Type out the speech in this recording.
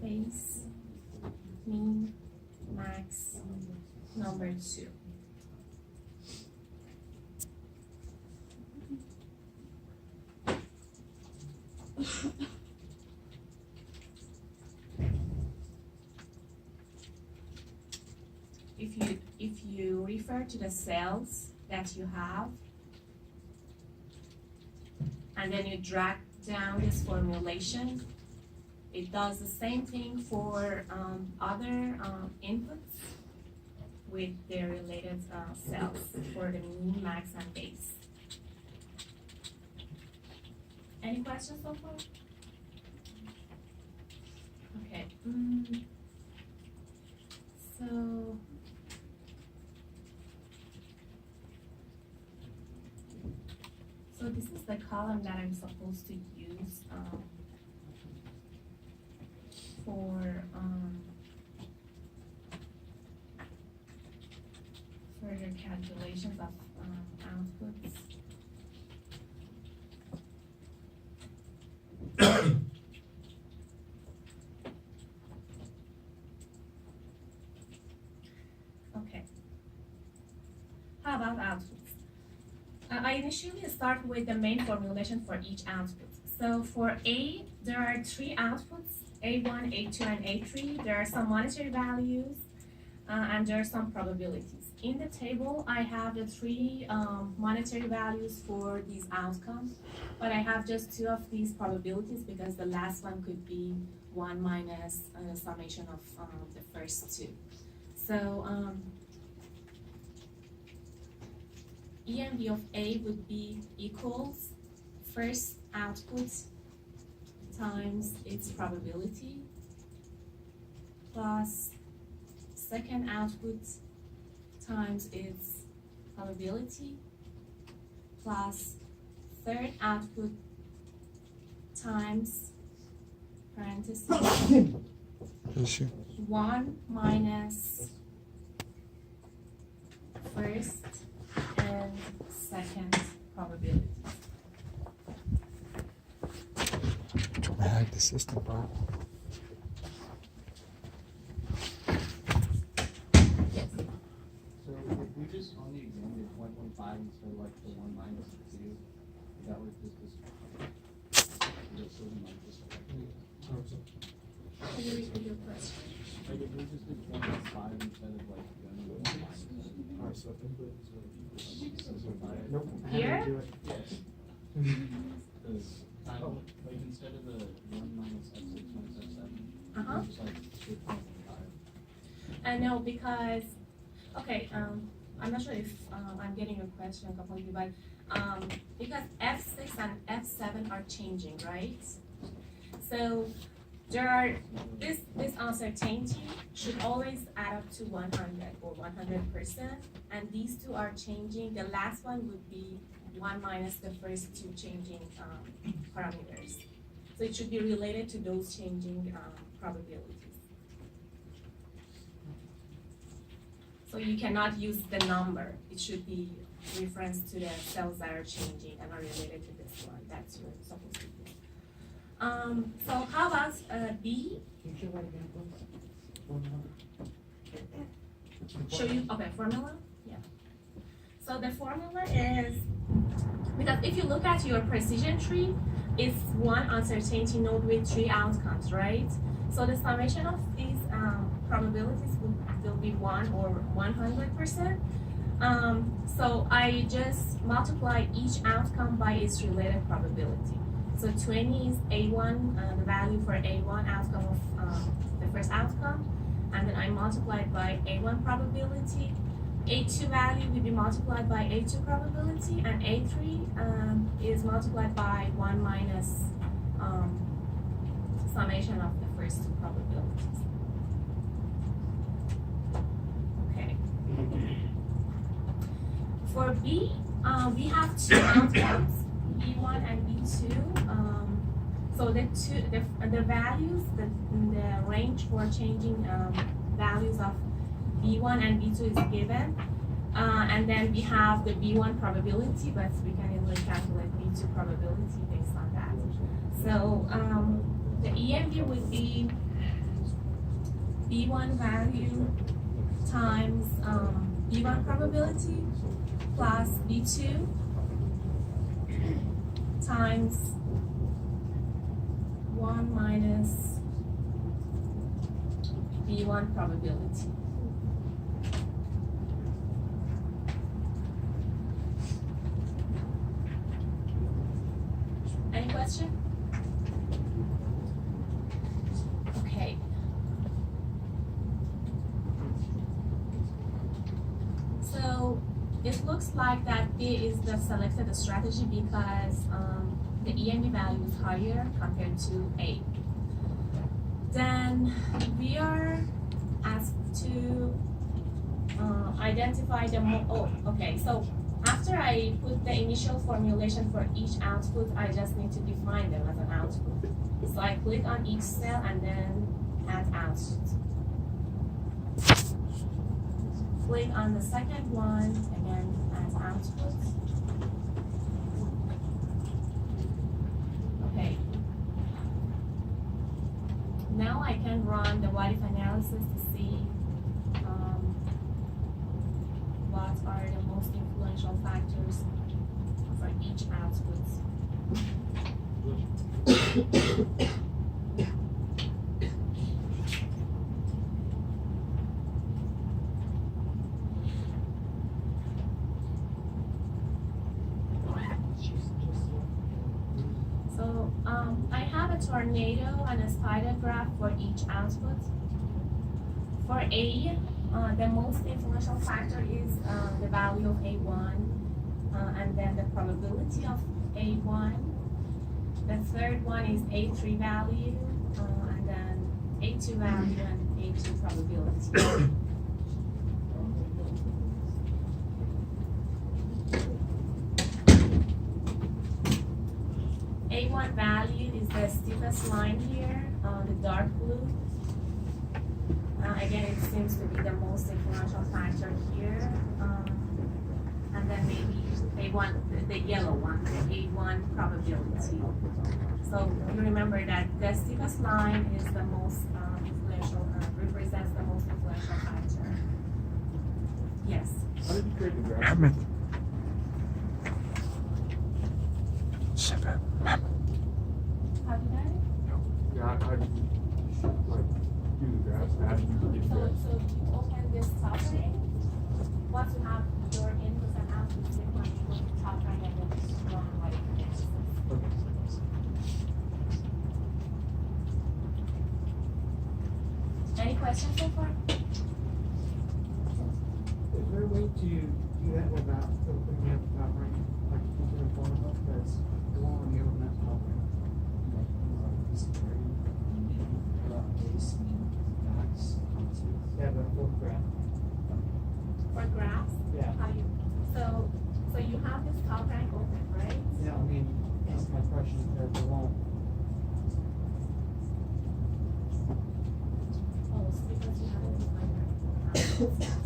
base, mean, max, number 2. If you refer to the cells that you have, and then you drag down this formulation, it does the same thing for other inputs with their related cells for the mean, max, and base. Any questions so far? Okay. So this is the column that I'm supposed to use for further calculations of outputs. Okay. How about outputs? I initially start with the main formulation for each output. So for A, there are 3 outputs, A1, A2, and A3. There are some monetary values, and there are some probabilities. In the table, I have the 3 monetary values for these outcomes, but I have just 2 of these probabilities because the last one could be 1 minus the summation of the first 2. So EMV of A would be equals first output times its probability plus second output times its probability plus third output times parentheses 1 minus first and second probability. Trying to hack the system, bro. Yes. So if we just on the exam did 1.5 instead of like the 1 minus the 2, that would just Can you repeat your question? like if we just did 1.5 instead of like the other 1 minus. Nope. Here? Yes. Like instead of the 1 minus f6 minus f7, just like 2.5. No, because, okay, I'm not sure if I'm getting your question completely, but because F6 and F7 are changing, right? So there are, this uncertainty should always add up to 100 or 100%, and these 2 are changing. The last one would be 1 minus the first 2 changing parameters. So it should be related to those changing probabilities. So you cannot use the number. It should be reference to the cells that are changing and are related to this one. That's what it's supposed to be. So how about B? Can you show that again, please? Show you, okay, formula? Yeah. So the formula is, because if you look at your precision tree, it's one uncertainty node with 3 outcomes, right? So the summation of these probabilities will be 1 or 100%. So I just multiply each outcome by its related probability. So 20 is A1, the value for A1 outcome of the first outcome, and then I multiply it by A1 probability. A2 value will be multiplied by A2 probability, and A3 is multiplied by 1 minus summation of the first 2 probabilities. Okay. For B, we have 2 outcomes, B1 and B2. So the values, the range for changing values of B1 and B2 is given. And then we have the B1 probability, but we can easily calculate B2 probability based on that. So the EMV would be B1 value times B1 probability plus B2 times 1 minus B1 probability. Any question? Okay. So it looks like that B is the selected strategy because the EMV value is higher compared to A. Then we are asked to identify the okay, so after I put the initial formulation for each output, I just need to define them as an output. So I click on each cell and then add output. Click on the second one, again add output. Okay. Now I can run the what if analysis to see what are the most influential factors for each output. So I have a tornado and a spider graph for each output. For A, the most influential factor is the value of A1, and then the probability of A1. The third one is A3 value, and then A2 value and A2 probability. A1 value is the steepest line here, the dark blue. Again, it seems to be the most influential factor here. And then maybe A1, the yellow one, the A1 probability. So you remember that the steepest line is the most influential, represents the most influential factor. Yes. How did you create the graph? Ahmed. Seven. How did I? Yeah, how did you like do the graphs? How did you get So, that? so you open this top ring. Once you have your inputs and outputs, you can go to top ring and then run like this. Any questions so far? Is there a way to do that without opening up the top ring, like using a formula? Because the one on the other one, that's top ring. Yeah, but for graph. For graphs? Yeah. How you, so you have this top rank open, right? Yeah, I mean, that's my question, because the one, Oh, it's because you haven't defined your outputs.